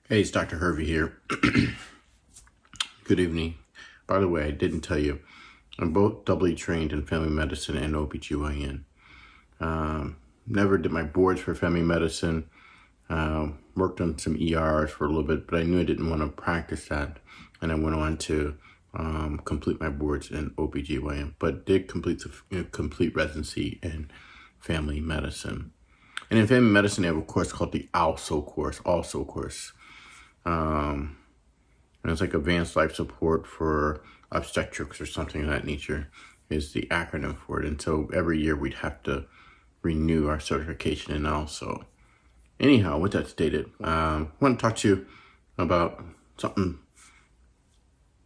Hey, it's Dr. Hervey here. Good evening. By the way, I didn't tell you, I'm both doubly trained in family medicine and OBGYN. Never did my boards for family medicine. Worked on some ERs for a little bit, but I knew I didn't want to practice that. And I went on to complete my boards in OBGYN, but did complete the complete residency in family medicine. And in family medicine, they have a course called the ALSO course. And it's like Advanced Life Support for Obstetrics or something of that nature is the acronym for it. And so every year we'd have to renew our certification in ALSO. Anyhow, with that stated, I want to talk to you about something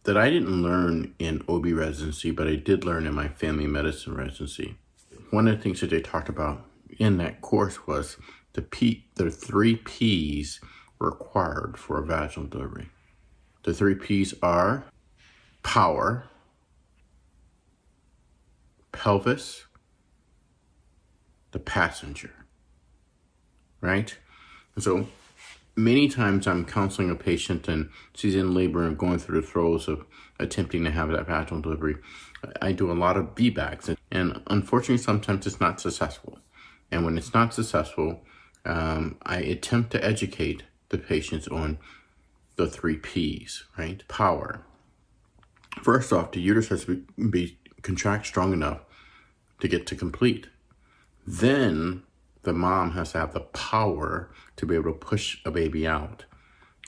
that I didn't learn in OB residency, but I did learn in my family medicine residency. One of the things that they talked about in that course was the 3 P's required for a vaginal delivery. The 3 P's are power, pelvis, the passenger, right? And so many times I'm counseling a patient and she's in labor and going through the throes of attempting to have that vaginal delivery. I do a lot of VBACs, and unfortunately sometimes it's not successful. And when it's not successful, I attempt to educate the patients on the 3 P's, right? Power. First off, the uterus has to be contract strong enough to get to complete. Then the mom has to have the power to be able to push a baby out.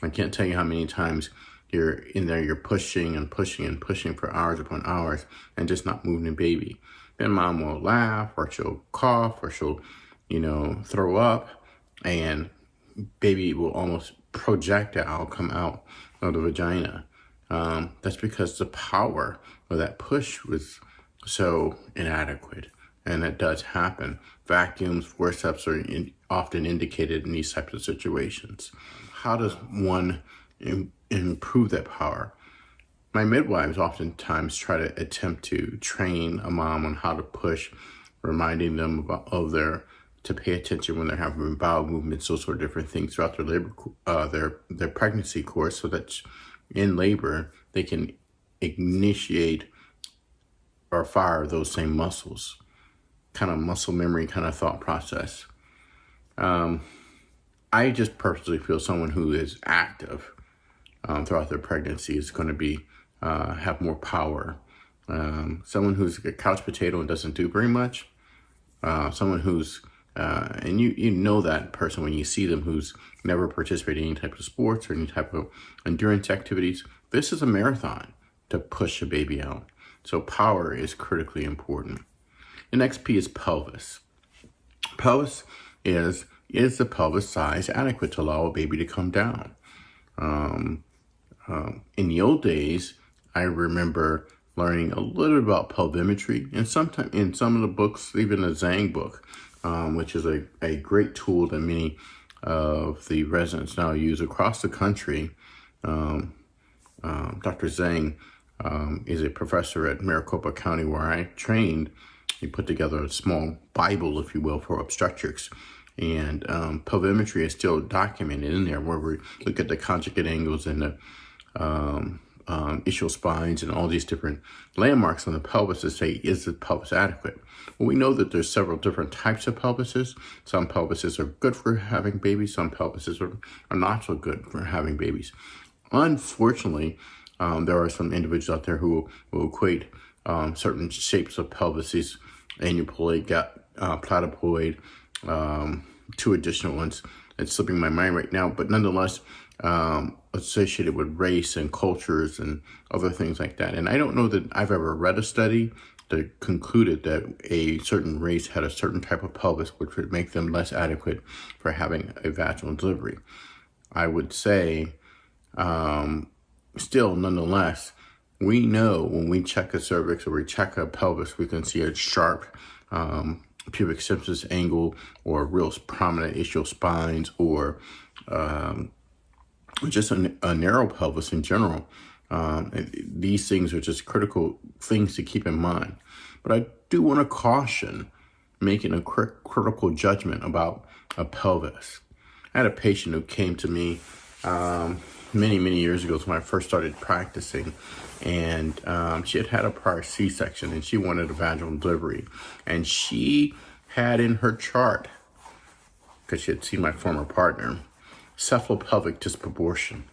I can't tell you how many times you're in there, you're pushing and pushing and pushing for hours upon hours and just not moving the baby. Then mom will laugh, or she'll cough, or she'll, throw up, and baby will almost projectile come out of the vagina. That's because the power of that push was so inadequate. And that does happen. Vacuums, forceps are often indicated in these types of situations. How does one improve that power? My midwives oftentimes try to attempt to train a mom on how to push, reminding them to pay attention when they're having bowel movements, those sort of different things throughout their labor, their pregnancy course, so that in labor they can initiate or fire those same muscles. Kind of muscle memory kind of thought process. I just personally feel someone who is active throughout their pregnancy is going to be have more power. Someone who's a couch potato and doesn't do very much. Someone who's and you know that person when you see them, who's never participated in any type of sports or any type of endurance activities. This is a marathon to push a baby out. So power is critically important. The next P is pelvis. Pelvis is the pelvis size adequate to allow a baby to come down? In the old days, I remember learning a little bit about pelvimetry, and sometimes in some of the books, even the Zhang book, which is a great tool that many of the residents now use across the country. Dr. Zhang is a professor at Maricopa County where I trained. He put together a small Bible, if you will, for obstetrics. And pelvimetry is still documented in there, where we look at the conjugate angles and the ischial spines and all these different landmarks on the pelvis to say, is the pelvis adequate? Well, we know that there's several different types of pelvises. Some pelvises are good for having babies. Some pelvises are not so good for having babies. Unfortunately, there are some individuals out there who will equate certain shapes of pelvises, aneuploid, platypoid, 2 additional ones. It's slipping my mind right now, but nonetheless, associated with race and cultures and other things like that. And I don't know that I've ever read a study that concluded that a certain race had a certain type of pelvis which would make them less adequate for having a vaginal delivery. I would say, still, nonetheless, we know when we check a cervix or we check a pelvis, we can see a sharp pubic symphysis angle or real prominent ischial spines or just a narrow pelvis in general. These things are just critical things to keep in mind. But I do want to caution making a critical judgment about a pelvis. I had a patient who came to me many years ago, when I first started practicing, and she had a prior C-section, and she wanted a vaginal delivery, and she had in her chart, because she had seen my former partner, cephalopelvic disproportion.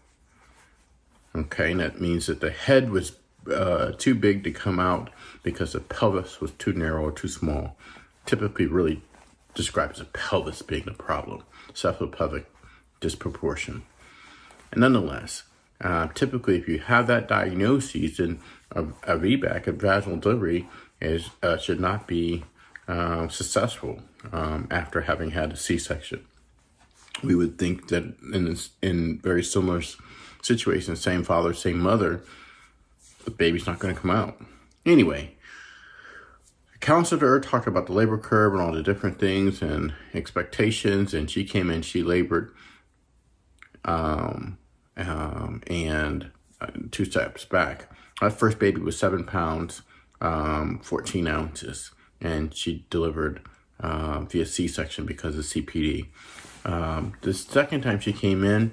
Okay, and that means that the head was too big to come out because the pelvis was too narrow or too small. Typically really described as a pelvis being the problem, cephalopelvic disproportion. And nonetheless, typically if you have that diagnosis, then a VBAC, a vaginal delivery, should not be successful after having had a C-section. We would think that in very similar situations, same father, same mother, the baby's not going to come out. Anyway, I counseled her, talked about the labor curve and all the different things and expectations, and she came in, she labored, and 2 steps back. Our first baby was 7 pounds, 14 ounces, and she delivered via C-section because of CPD. The second time she came in,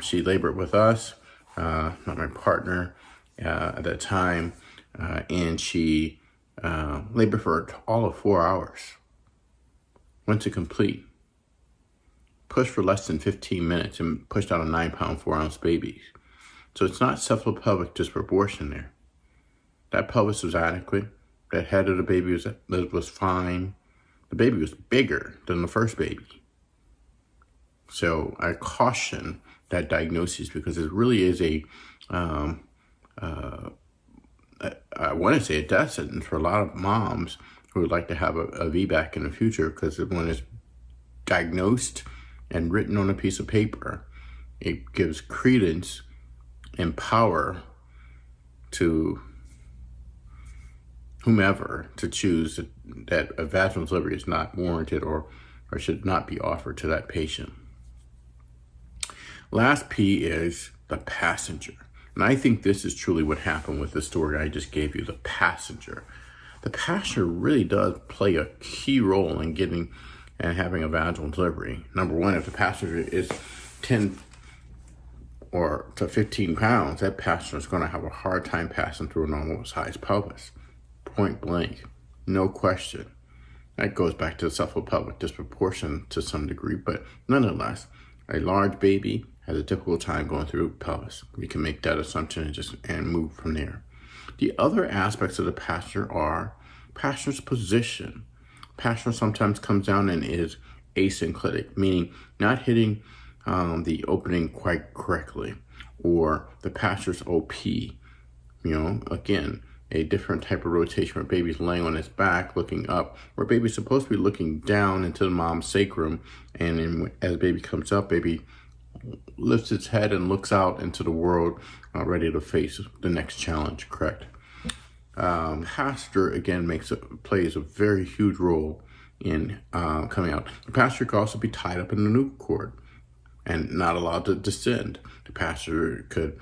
she labored with us, not my partner at that time, and she labored for all of 4 hours. Went to complete. Pushed for less than 15 minutes and pushed out a 9-pound, 4-ounce baby. So it's not cephalopelvic disproportion there. That pelvis was adequate. That head of the baby was fine. The baby was bigger than the first baby. So I caution that diagnosis because it really is I want to say a death sentence for a lot of moms who would like to have a VBAC in the future, because when it's diagnosed and written on a piece of paper, it gives credence and power to whomever to choose that a vaginal delivery is not warranted or should not be offered to that patient. Last P is the passenger. And I think this is truly what happened with the story I just gave you, the passenger. The passenger really does play a key role in getting and having a vaginal delivery. Number one, if the passenger is 10 or to 15 pounds, that passenger is going to have a hard time passing through a normal size pelvis. Point blank, no question. That goes back to the cephalopelvic disproportion to some degree, but nonetheless, a large baby has a difficult time going through pelvis. We can make that assumption and move from there. The other aspects of the passenger are passenger's position. Passenger sometimes comes down and is asynclitic, meaning not hitting the opening quite correctly, or the passenger's OP. Again, a different type of rotation where baby's laying on its back, looking up, where baby's supposed to be looking down into the mom's sacrum, and then as baby comes up, baby lifts its head and looks out into the world, ready to face the next challenge, correct? Passenger, again, plays a very huge role in coming out. The passenger could also be tied up in the nuke cord and not allowed to descend. The passenger could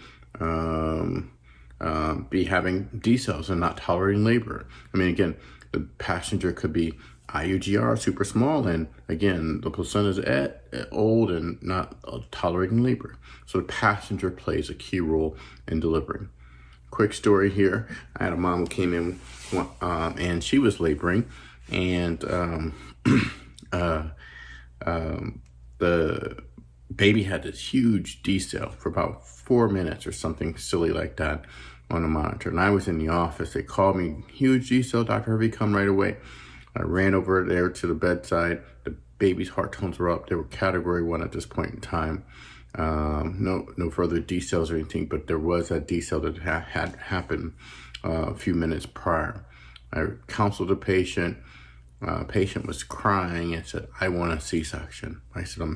be having decels and not tolerating labor. Again, the passenger could be IUGR, super small, and again, the placenta is old and not tolerating labor. So the passenger plays a key role in delivering. Quick story here. I had a mom who came in and she was laboring, and the baby had this huge decel for about 4 minutes or something silly like that on the monitor. And I was in the office. They called me, huge decel, Dr. Hervey, come right away. I ran over there to the bedside. The baby's heart tones were up. They were category 1 at this point in time. No further decels or anything, but there was a decel that had happened a few minutes prior. I counseled the patient. Patient was crying and said, I want a C-section. I said,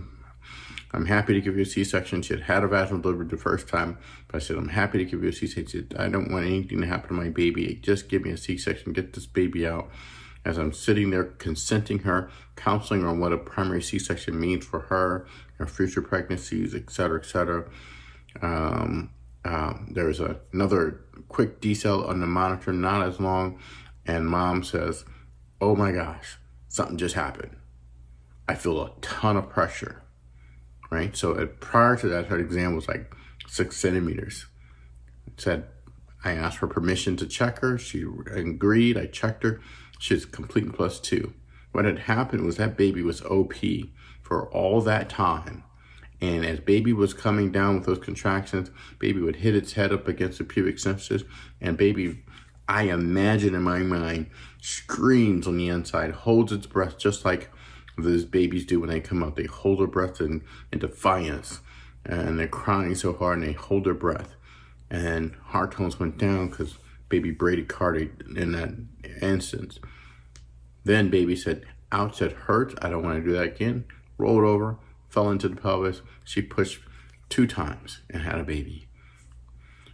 I'm happy to give you a C-section. She had a vaginal delivery the first time, but I said, I'm happy to give you a C-section. She said, I don't want anything to happen to my baby. Just give me a C-section, get this baby out. As I'm sitting there consenting her, counseling her on what a primary C-section means for her future pregnancies, et cetera, et cetera. There was another quick decel on the monitor, not as long, and mom says, oh my gosh, something just happened. I feel a ton of pressure right? So prior to that, her exam was like 6 centimeters. It said, I asked for permission to check her. She agreed. I checked her. She's complete +2. What had happened was that baby was OP for all that time. And as baby was coming down with those contractions, baby would hit its head up against the pubic symphysis, and baby, I imagine in my mind, screams on the inside, holds its breath just like those babies do when they come out. They hold their breath in defiance, and they're crying so hard, and they hold their breath. And heart tones went down because baby bradycardia in that instance. Then baby said, ouch, that hurts. I don't want to do that again. Rolled over, fell into the pelvis. She pushed 2 times and had a baby.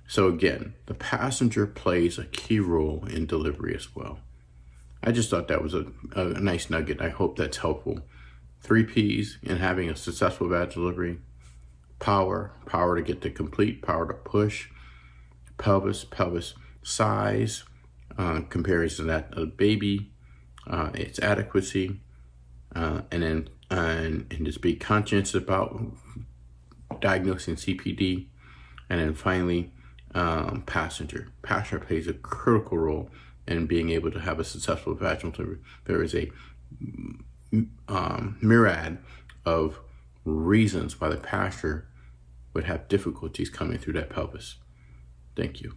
So again, the passenger plays a key role in delivery as well. I just thought that was a nice nugget. I hope that's helpful. 3 P's in having a successful vaginal delivery: power to get to complete, power to push, pelvis size, comparison to that of the baby, its adequacy, and just be conscious about diagnosing CPD, and then finally, passenger. Passenger plays a critical role in being able to have a successful vaginal delivery. There is a myriad of reasons why the passenger would have difficulties coming through that pelvis. Thank you.